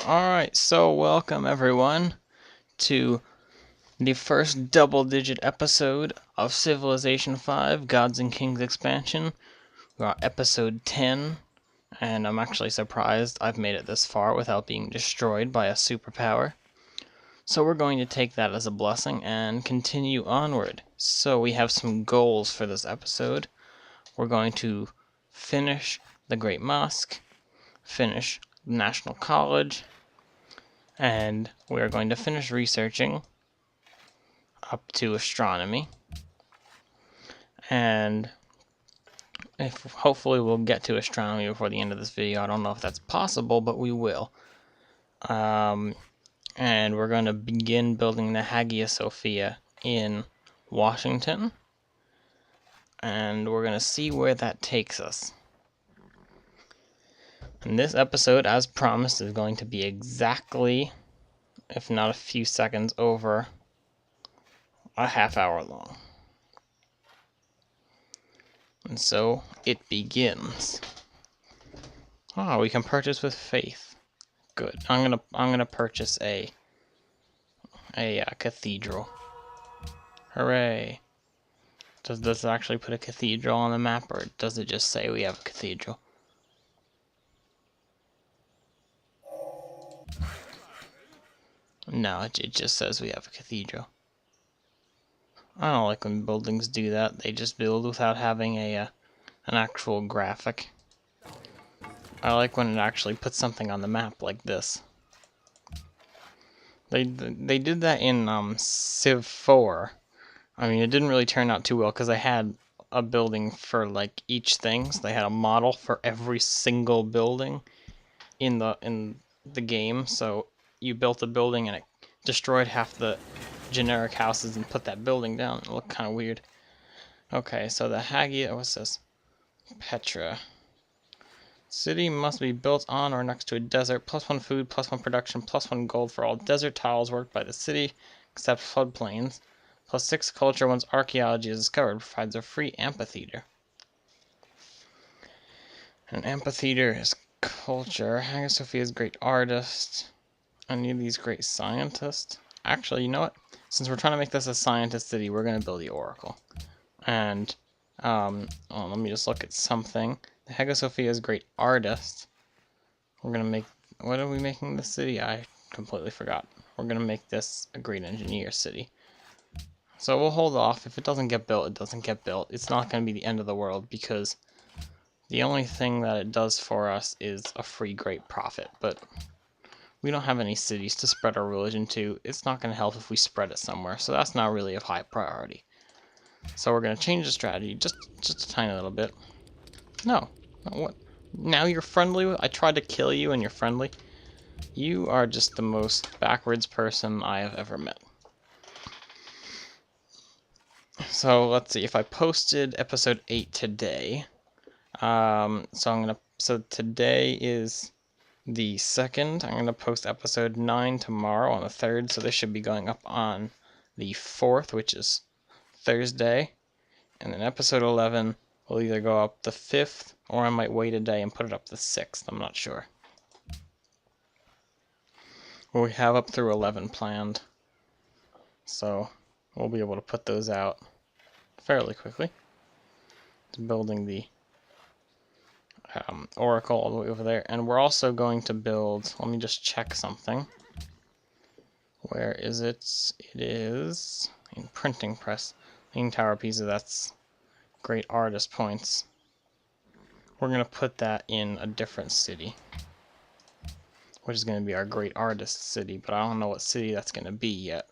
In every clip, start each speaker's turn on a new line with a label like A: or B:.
A: Alright, so welcome everyone to the first double-digit episode of Civilization V Gods and Kings expansion. We're on episode 10, and I'm actually surprised I've made it this far without being destroyed by a superpower. So we're going to take that as a blessing and continue onward. So we have some goals for this episode. We're going to finish the Great Mosque, finish National College, and we're going to finish researching up to astronomy, and hopefully we'll get to astronomy before the end of this video. I don't know if that's possible, but we will. And we're going to begin building the Hagia Sophia in Washington, and we're going to see where that takes us. And this episode, as promised, is going to be exactly, if not a few seconds over, a half hour long. And so it begins. Oh, we can purchase with faith. Good. I'm gonna purchase a cathedral. Hooray! Does this actually put a cathedral on the map, or does it just say we have a cathedral? No, it just says we have a cathedral. I don't like when buildings do that. They just build without having an actual graphic. I like when it actually puts something on the map like this. They did that in Civ 4. I mean, it didn't really turn out too well because I had a building for like each thing. So they had a model for every single building in the game. So you built a building and it destroyed half the generic houses and put that building down. It looked kind of weird. Okay, so the Hagia, what's this? Petra. City must be built on or next to a desert. +1 food, +1 production, +1 gold for all desert tiles worked by the city, except floodplains. +6 culture once archaeology is discovered. Provides a free amphitheater. An amphitheater is culture. Hagia Sophia is great artist. Any of these great scientists? Actually, you know what? Since we're trying to make this a scientist city, we're going to build the Oracle. And, let me just look at something. The Hagia Sophia is great artist. We're going to make, what are we making this city? I completely forgot. We're going to make this a great engineer city. So we'll hold off. If it doesn't get built, it doesn't get built. It's not going to be the end of the world because the only thing that it does for us is a free great profit. But we don't have any cities to spread our religion to. It's not going to help if we spread it somewhere. So that's not really of high priority. So we're going to change the strategy just a tiny little bit. No. What? Now you're friendly? I tried to kill you and you're friendly? You are just the most backwards person I have ever met. So let's see, if I posted episode 8 today, so today is the 2nd, I'm gonna post episode 9 tomorrow on the 3rd, so this should be going up on the 4th, which is Thursday, and then episode 11 will either go up the 5th, or I might wait a day and put it up the 6th, I'm not sure. Well, we have up through 11 planned, so we'll be able to put those out fairly quickly. It's building the Oracle all the way over there, and we're also going to build, let me just check something. Where is it? It is in printing press. Leaning Tower of Pisa, that's great artist points. We're going to put that in a different city, which is going to be our great artist city, but I don't know what city that's going to be yet.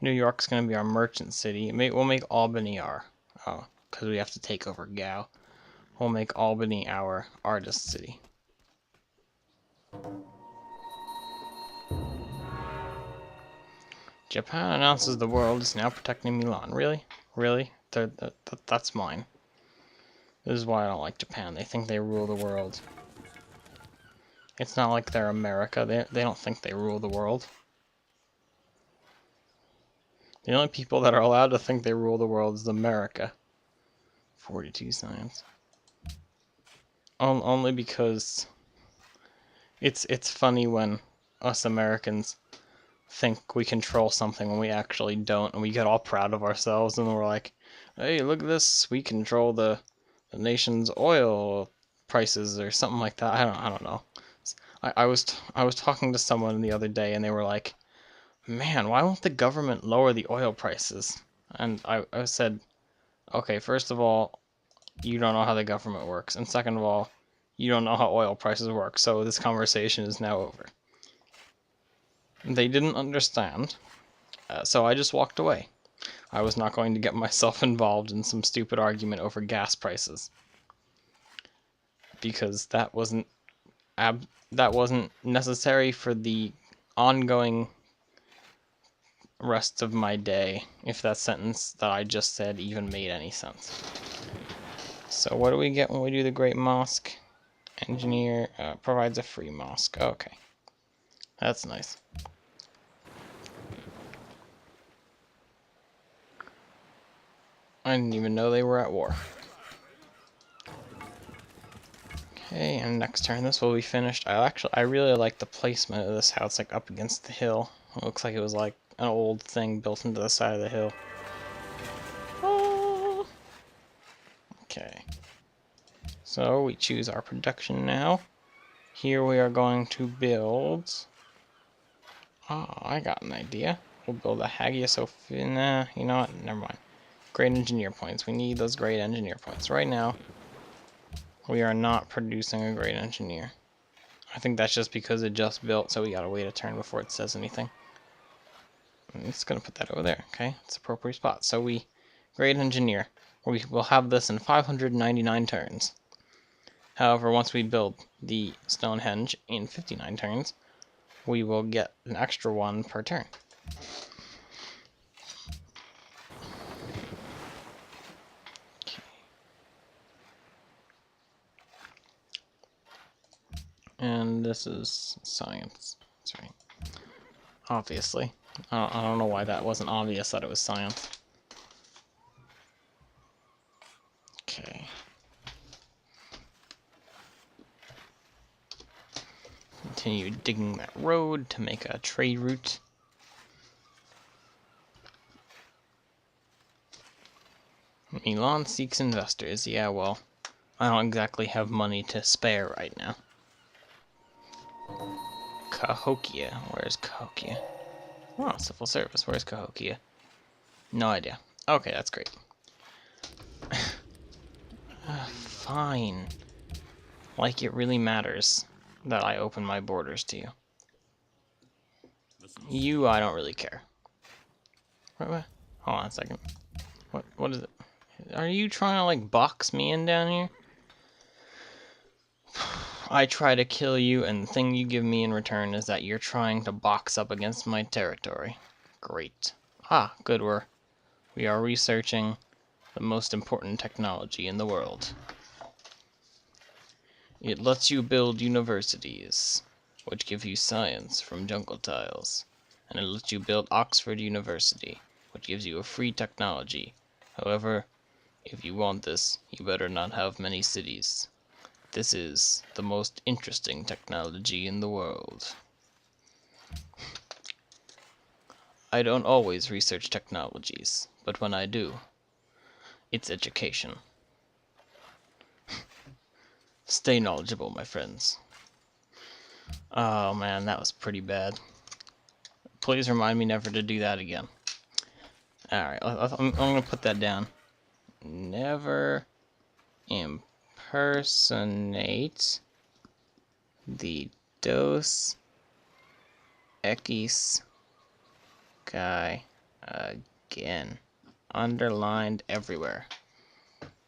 A: New York's going to be our merchant city. We'll make Albany our, because we have to take over Gao. We'll make Albany our artist city. Japan announces the world is now protecting Milan. Really? Really? That's mine. This is why I don't like Japan. They think they rule the world. It's not like they're America. They don't think they rule the world. The only people that are allowed to think they rule the world is America. 42 science. Only because it's funny when us Americans think we control something when we actually don't, and we get all proud of ourselves, and we're like, hey, look at this, we control the nation's oil prices or something like that. I don't know. I was talking to someone the other day, and they were like, man, why won't the government lower the oil prices? And I said, okay, first of all, you don't know how the government works, and second of all, you don't know how oil prices work, so this conversation is now over. They didn't understand, so I just walked away. I was not going to get myself involved in some stupid argument over gas prices, because that wasn't necessary for the ongoing rest of my day, if that sentence that I just said even made any sense. So what do we get when we do the Great Mosque? Engineer provides a free mosque. Okay. That's nice. I didn't even know they were at war. Okay, and next turn this will be finished. I really like the placement of this, how it's like up against the hill. It looks like it was like an old thing built into the side of the hill. Oh. Okay. So we choose our production now. Here we are going to build... Oh, I got an idea. We'll build a Hagia Sophia. Nah, you know what? Never mind. Great engineer points. We need those great engineer points. Right now, we are not producing a great engineer. I think that's just because it just built, so we gotta wait a turn before it says anything. I'm just gonna put that over there, okay? It's an appropriate spot. So we, great engineer. We will have this in 599 turns. However, once we build the Stonehenge in 59 turns, we will get an extra one per turn. Okay. And this is science. That's right. Obviously. I don't know why that wasn't obvious that it was science. Okay. Continue digging that road to make a trade route. Milan seeks investors. Yeah, well, I don't exactly have money to spare right now. Cahokia. Where's Cahokia? Oh, civil service. Where's Cahokia? No idea. Okay, that's great. Fine. Like it really matters that I open my borders to you. You, I don't really care. What? Hold on a second. What is it? Are you trying to, like, box me in down here? I try to kill you, and the thing you give me in return is that you're trying to box up against my territory. Great. Ah, good. We are researching the most important technology in the world. It lets you build universities, which give you science from jungle tiles. And it lets you build Oxford University, which gives you a free technology. However, if you want this, you better not have many cities. This is the most interesting technology in the world. I don't always research technologies, but when I do, it's education. Stay knowledgeable, my friends. Oh man, that was pretty bad. Please remind me never to do that again. Alright, I'm gonna put that down. Never impersonate the Dos Equis guy again. Underlined everywhere.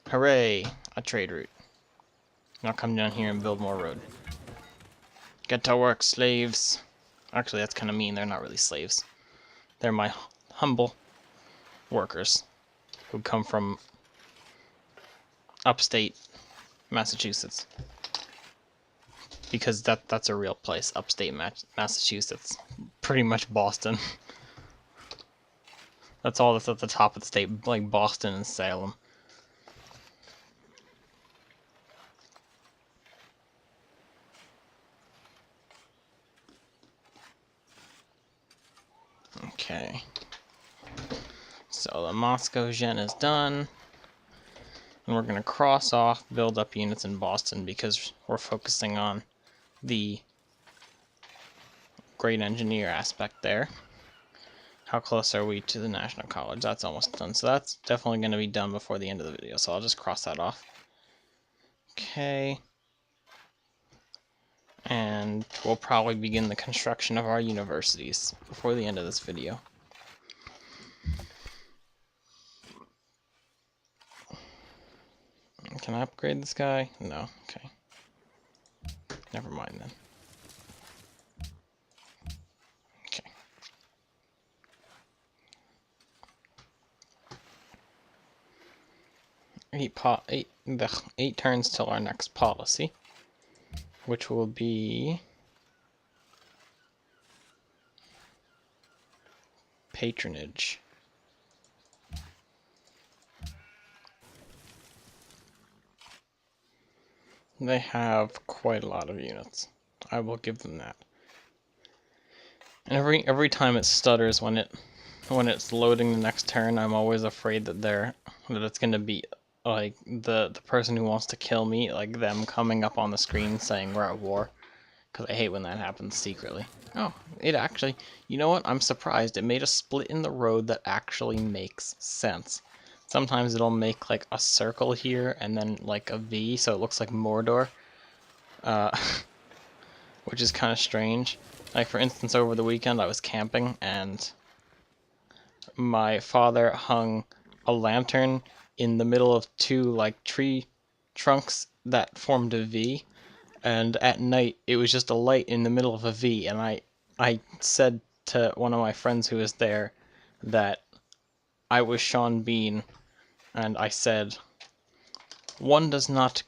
A: Hooray! A trade route. Now come down here and build more road. Get to work, slaves. Actually, that's kind of mean. They're not really slaves. They're my humble workers who come from upstate Massachusetts. Because that's a real place, upstate Massachusetts. Pretty much Boston. That's all that's at the top of the state, like Boston and Salem. Okay. So the Moscow Gen is done. And we're going to cross off build up units in Boston because we're focusing on the great engineer aspect there. How close are we to the National College? That's almost done. So that's definitely going to be done before the end of the video. So I'll just cross that off. Okay. And we'll probably begin the construction of our universities before the end of this video. Can I upgrade this guy? No. Okay. Never mind then. Okay. Eight turns till our next policy, which will be patronage. They have quite a lot of units. I will give them that. And every time it stutters when it's loading the next turn, I'm always afraid that it's gonna be like the person who wants to kill me, like them coming up on the screen saying we're at war. Because I hate when that happens secretly. Oh, it actually, you know what? I'm surprised. It made a split in the road that actually makes sense. Sometimes it'll make like a circle here and then like a V, so it looks like Mordor. Which is kind of strange. Like for instance, over the weekend I was camping and my father hung a lantern in the middle of two like tree trunks that formed a V. And at night it was just a light in the middle of a V, and I said to one of my friends who was there that I was Sean Bean, and I said, one does not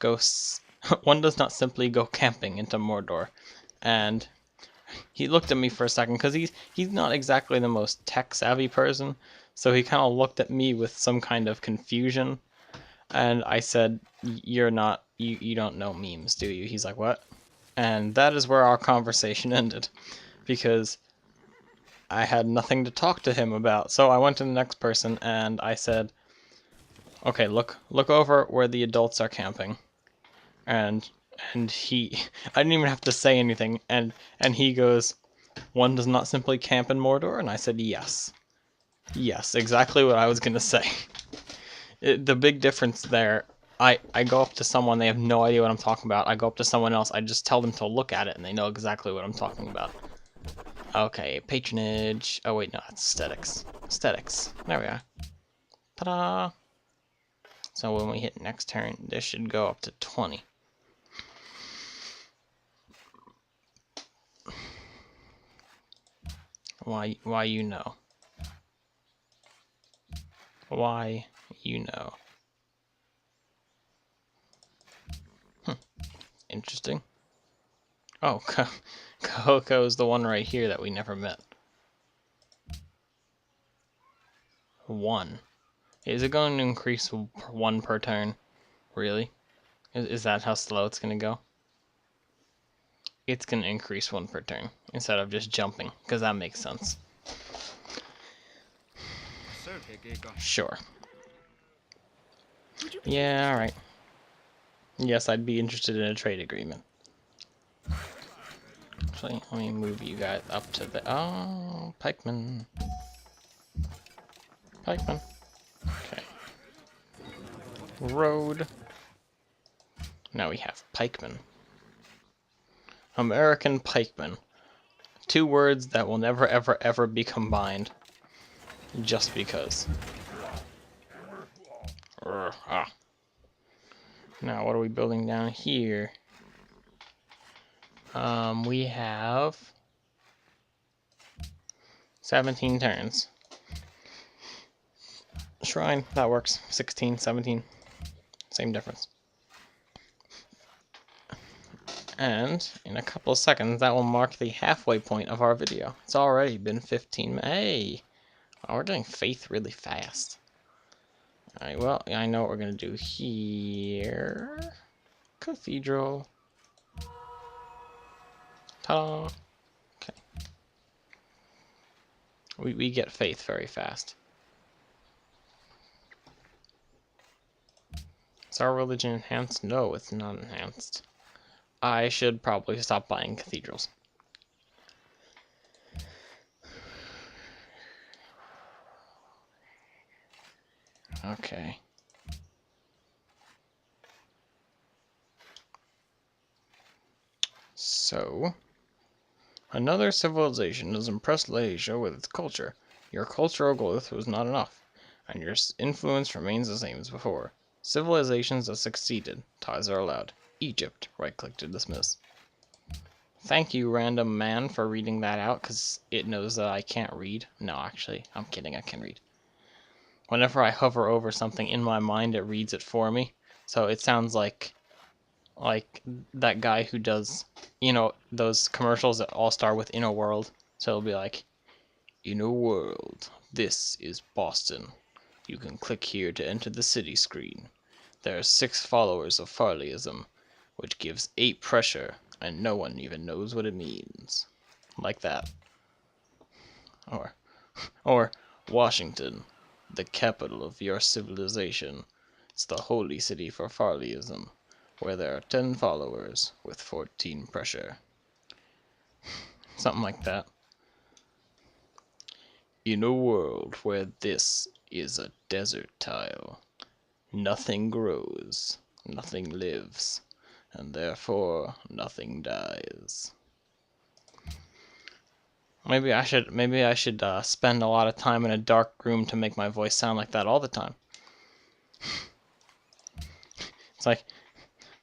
A: simply go camping into Mordor. And he looked at me for a second because he's not exactly the most tech savvy person, so he kind of looked at me with some kind of confusion, and I said, you don't know memes, do you? He's like, what? And that is where our conversation ended, because I had nothing to talk to him about. So I went to the next person and I said, okay, look over where the adults are camping. And he, I didn't even have to say anything, and he goes, one does not simply camp in Mordor? And I said, yes. Yes, exactly what I was going to say. The big difference there, I go up to someone, they have no idea what I'm talking about. I go up to someone else, I just tell them to look at it, and they know exactly what I'm talking about. Okay, patronage. Oh wait, no, it's aesthetics. Aesthetics. There we are. Ta-da! So when we hit next turn, this should go up to 20. Why you know? Why you know? Interesting. Oh, Kahoko is the one right here that we never met. 1. Is it going to increase 1 per turn? Really? Is that how slow it's going to go? It's going to increase 1 per turn instead of just jumping, because that makes sense. Sure. Yeah, alright. Yes, I'd be interested in a trade agreement. Actually, let me move you guys up to the... Oh, pikemen. Pikemen. Okay. Road. Now we have pikemen. American pikemen. 2 words that will never ever ever be combined. Just because. Now, what are we building down here? We have 17 turns. Shrine, that works. 16, 17. Same difference. And in a couple of seconds, that will mark the halfway point of our video. It's already been 15 minutes. Hey! Oh, we're doing faith really fast. Alright, well, I know what we're going to do here. Cathedral. Ta-da! Okay. We get faith very fast. Is our religion enhanced? No, it's not enhanced. I should probably stop buying cathedrals. Okay. So, another civilization has impressed Laesia with its culture. Your cultural growth was not enough, and your influence remains the same as before. Civilizations that succeeded. Ties are allowed. Egypt. Right-click to dismiss. Thank you, random man, for reading that out, because it knows that I can't read. No, actually, I'm kidding, I can read. Whenever I hover over something in my mind, it reads it for me. So it sounds like that guy who does, you know, those commercials that all start with "in a world." So it'll be like, "In a world, this is Boston. You can click here to enter the city screen. There are 6 followers of Farleyism, which gives 8 pressure, and no one even knows what it means." Like that. Or Washington, the capital of your civilization. It's the holy city for Farleyism, where there are 10 followers with 14 pressure. Something like that. In a world where this is a desert tile, nothing grows, nothing lives, and therefore nothing dies. Maybe I should spend a lot of time in a dark room to make my voice sound like that all the time. It's like,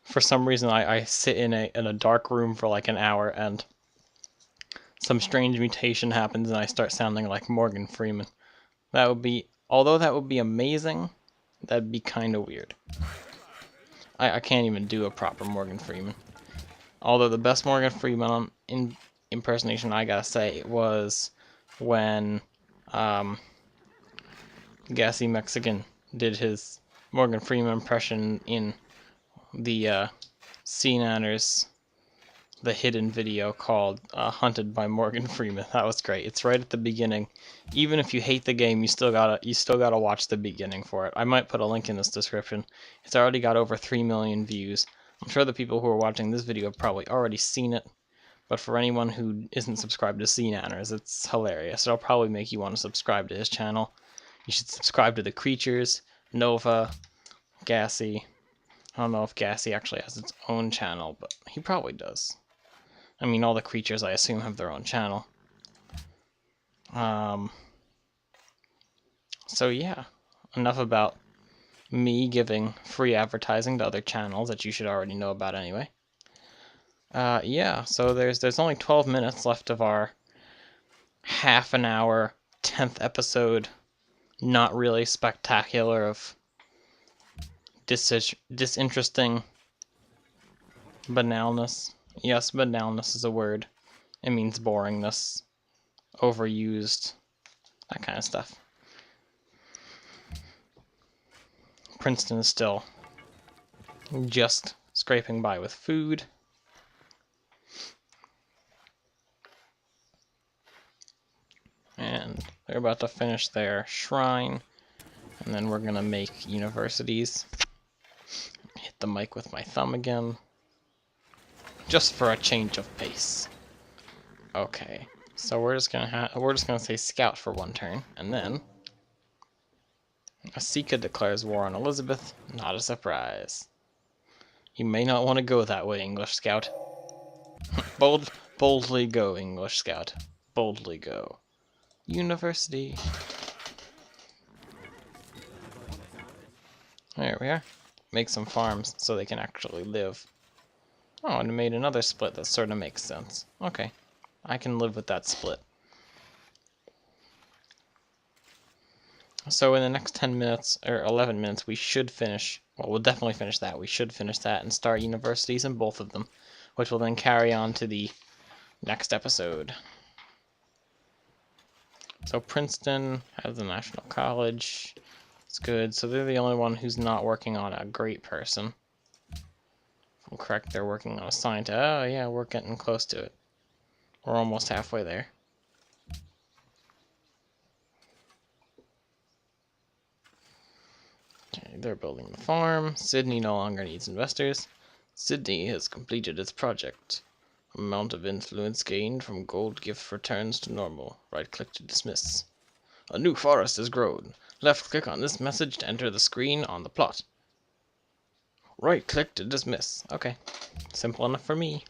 A: for some reason, I sit in a dark room for like an hour, and some strange mutation happens, and I start sounding like Morgan Freeman. That would be, although that would be amazing, that'd be kind of weird. I can't even do a proper Morgan Freeman. Although the best Morgan Freeman impersonation, I gotta say, was when Gassy Mexican did his Morgan Freeman impression in the C-Nanners, the hidden video called Hunted by Morgan Freeman. That was great. It's right at the beginning. Even if you hate the game, you still gotta watch the beginning for it. I might put a link in this description. It's already got over 3 million views. I'm sure the people who are watching this video have probably already seen it, but for anyone who isn't subscribed to C-Nanners, it's hilarious. It'll probably make you want to subscribe to his channel. You should subscribe to the Creatures, Nova, Gassy. I don't know if Gassy actually has its own channel, but he probably does. I mean, all the Creatures, I assume, have their own channel. So yeah, enough about me giving free advertising to other channels that you should already know about anyway. Yeah, so there's only 12 minutes left of our half an hour, 10th episode, not really spectacular of disinteresting banalness. Yes, banalness is a word. It means boringness, overused, that kind of stuff. Princeton is still just scraping by with food. And they're about to finish their shrine. And then we're gonna make universities. Hit the mic with my thumb again. Just for a change of pace. Okay. So we're just gonna say scout for 1 turn, and then Asika declares war on Elizabeth. Not a surprise. You may not want to go that way, English Scout. Boldly go, English Scout. Boldly go. University. There we are. Make some farms so they can actually live. Oh, and it made another split that sort of makes sense. Okay. I can live with that split. So in the next 10 minutes, or 11 minutes, we should finish, well, we'll definitely finish that. We should finish that and start universities in both of them, which will then carry on to the next episode. So Princeton has the National College. It's good. So they're the only one who's not working on a great person. If I'm correct, they're working on a scientist. Oh yeah, we're getting close to it. We're almost halfway there. They're building the farm. Sydney no longer needs investors. Sydney has completed its project. Amount of influence gained from gold gift returns to normal. Right-click to dismiss. A new forest has grown. Left-click on this message to enter the screen on the plot. Right-click to dismiss. Okay, simple enough for me.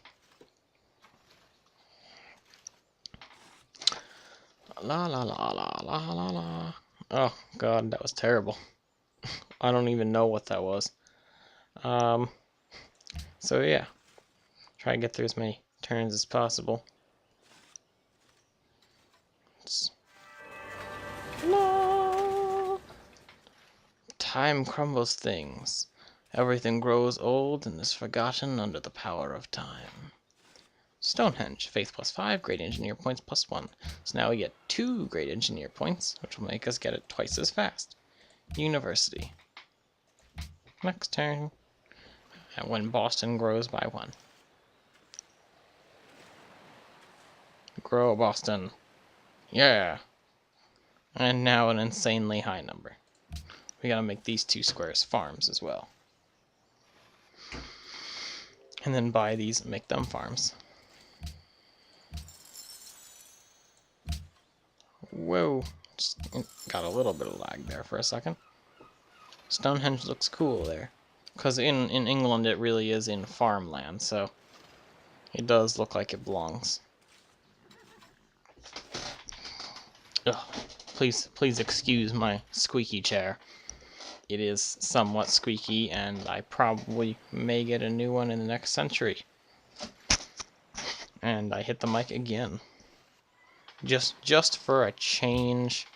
A: La la la la la la la. Oh god, that was terrible. I don't even know what that was. So yeah, try to get through as many turns as possible. No. Time crumbles things. Everything grows old and is forgotten under the power of time. Stonehenge, faith +5, great engineer points +1. So now we get 2 great engineer points, which will make us get it twice as fast. University. Next turn. And when Boston grows by 1. Grow Boston. Yeah. And now an insanely high number. We gotta make these 2 squares farms as well. And then buy these and make them farms. Whoa. Just got a little bit of lag there for a second. Stonehenge looks cool there. Because in England it really is in farmland, so it does look like it belongs. Ugh. Please excuse my squeaky chair. It is somewhat squeaky, and I probably may get a new one in the next century. And I hit the mic again. Just for a change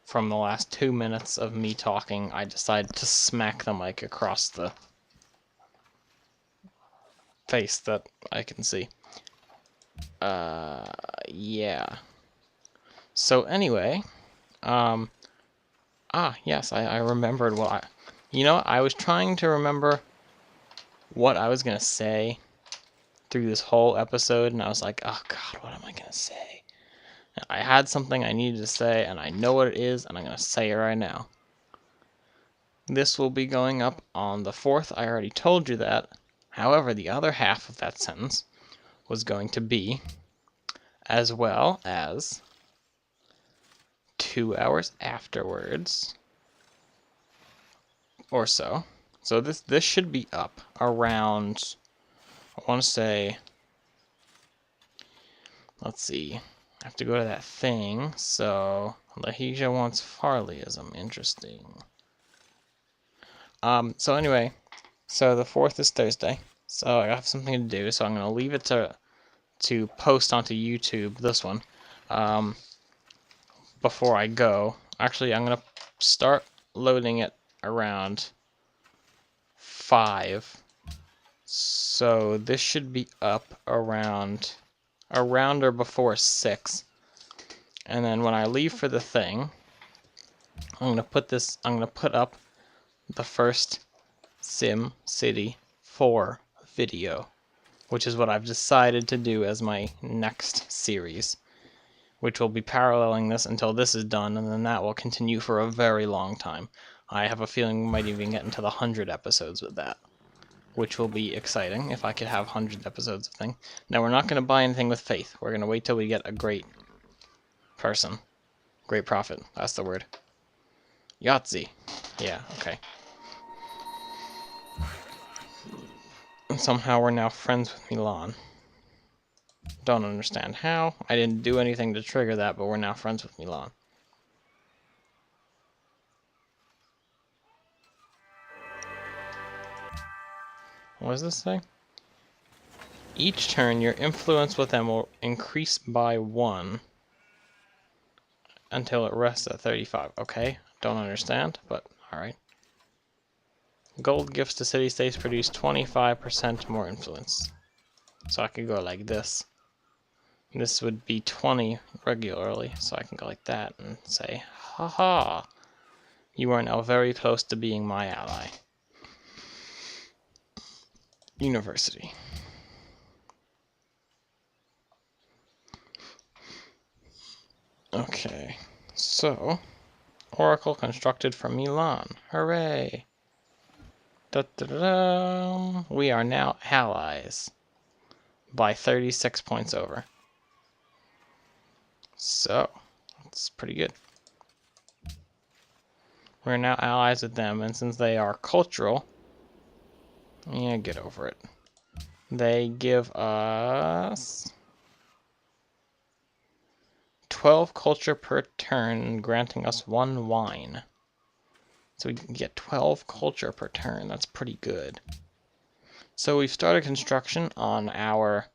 A: from the last 2 minutes of me talking, I decided to smack the mic across the face that I can see. Yeah. So anyway, yes, I remembered what I was trying to remember what I was gonna say through this whole episode, and I was like, oh god, what am I gonna say? And I had something I needed to say, and I know what it is, and I'm gonna say it right now. This will be going up on the 4th, I already told you that. However, the other half of that sentence was going to be, as well as 2 hours afterwards, or so. So this should be up around, I want to say, let's see, I have to go to that thing. So Lahija wants Farleyism. Interesting. So anyway, so the 4th is Thursday, so I have something to do, so I'm going to leave it to post onto YouTube, this one, before I go. Actually, I'm going to start loading it around 5, so this should be up around or before 6, and then when I leave for the thing, I'm going to put up the first Sim City 4 video, which is what I've decided to do as my next series, which will be paralleling this until this is done, and then that will continue for a very long time. I have a feeling we might even get into the 100 episodes with that, which will be exciting if I could have 100 episodes of thing. Now, we're not going to buy anything with faith. We're going to wait till we get a great person. Great prophet, that's the word. Yahtzee. Yeah, okay. And somehow we're now friends with Milan. Don't understand how. I didn't do anything to trigger that, but we're now friends with Milan. What does this say? Each turn, your influence with them will increase by 1 until it rests at 35. Okay, don't understand, but alright. Gold gifts to city-states produce 25% more influence. So I could go like this. This would be 20 regularly, so I can go like that and say, haha, you are now very close to being my ally. University. Okay, so Oracle constructed from Milan. Hooray! Da-da-da-da. We are now allies by 36 points over. So, that's pretty good. We're now allies with them, and since they are cultural, yeah, get over it. They give us 12 culture per turn, granting us 1 wine. So we can get 12 culture per turn. That's pretty good. So we've started construction on our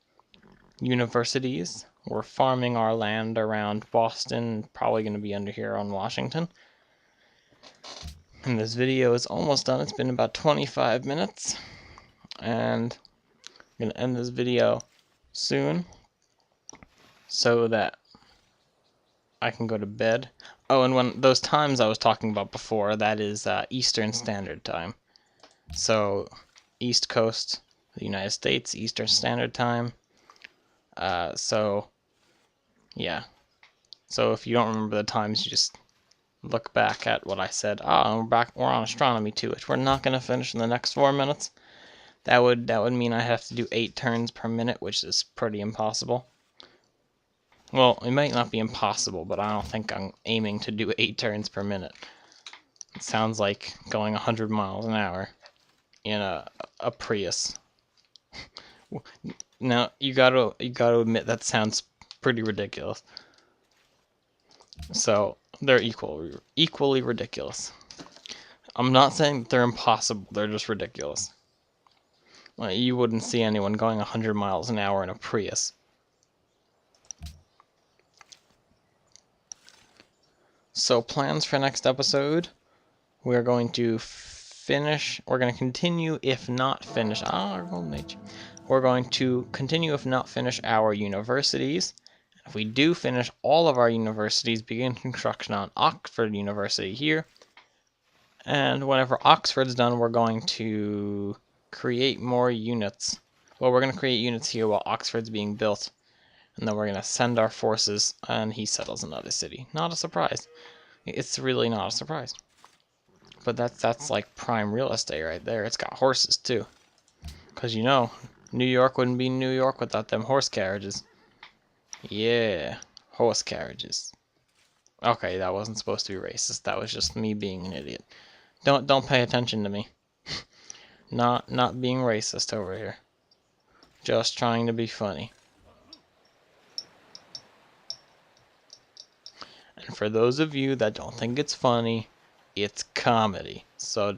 A: universities. We're farming our land around Boston, probably going to be under here on Washington. And this video is almost done. It's been about 25 minutes. And I'm going to end this video soon so that I can go to bed. Oh, and when those times I was talking about before, that is Eastern Standard Time. So, East Coast, the United States, Eastern Standard Time. So, yeah. So if you don't remember the times, you just look back at what I said. We're on astronomy 2, which we're not going to finish in the next 4 minutes. That would mean I have to do 8 turns per minute, which is pretty impossible. Well, it might not be impossible, but I don't think I'm aiming to do 8 turns per minute. It sounds like going 100 miles an hour in a Prius. Now, you gotta admit that sounds pretty ridiculous. So, they're equally ridiculous. I'm not saying that they're impossible, they're just ridiculous. Well, you wouldn't see anyone going 100 miles an hour in a Prius. So, plans for next episode. We're going to continue, if not finish. We're going to continue, if not finish, our universities. If we do finish all of our universities, begin construction on Oxford University here. And whenever Oxford's done, we're going to create more units. Well, we're going to create units here while Oxford's being built. And then we're going to send our forces, and he settles another city. Not a surprise. It's really not a surprise. But that's like prime real estate right there. It's got horses, too. Because, you know, New York wouldn't be New York without them horse carriages. Yeah, horse carriages. Okay, that wasn't supposed to be racist. That was just me being an idiot. Don't pay attention to me. Not being racist over here. Just trying to be funny. And for those of you that don't think it's funny, it's comedy. So,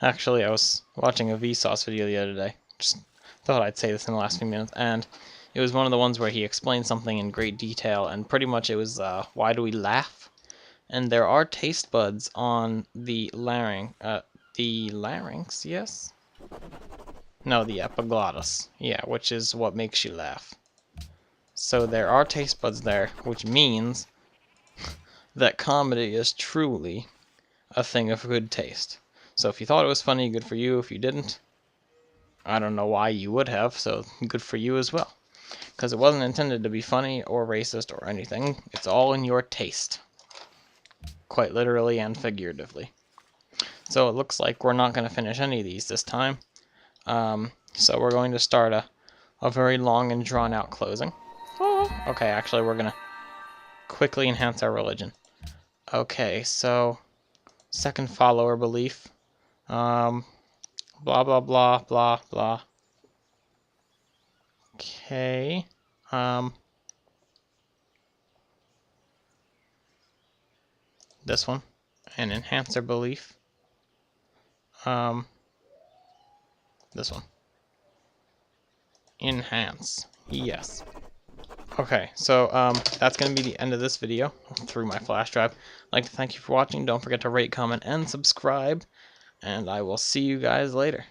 A: actually, I was watching a Vsauce video the other day. Just thought I'd say this in the last few minutes, and it was one of the ones where he explained something in great detail, and pretty much it was, why do we laugh? And there are taste buds on the larynx, yes? No, the epiglottis, yeah, which is what makes you laugh. So there are taste buds there, which means that comedy is truly a thing of good taste. So if you thought it was funny, good for you. If you didn't, I don't know why you would have, so good for you as well. Because it wasn't intended to be funny or racist or anything. It's all in your taste. Quite literally and figuratively. So it looks like we're not going to finish any of these this time. So we're going to start a very long and drawn out closing. Okay, actually we're going to quickly enhance our religion. Okay, so second follower belief. Blah, blah, blah, blah, blah. Okay. This one. An enhancer belief. This one. Enhance. Yes. Okay, so that's going to be the end of this video through my flash drive. I'd like to thank you for watching. Don't forget to rate, comment, and subscribe. And I will see you guys later.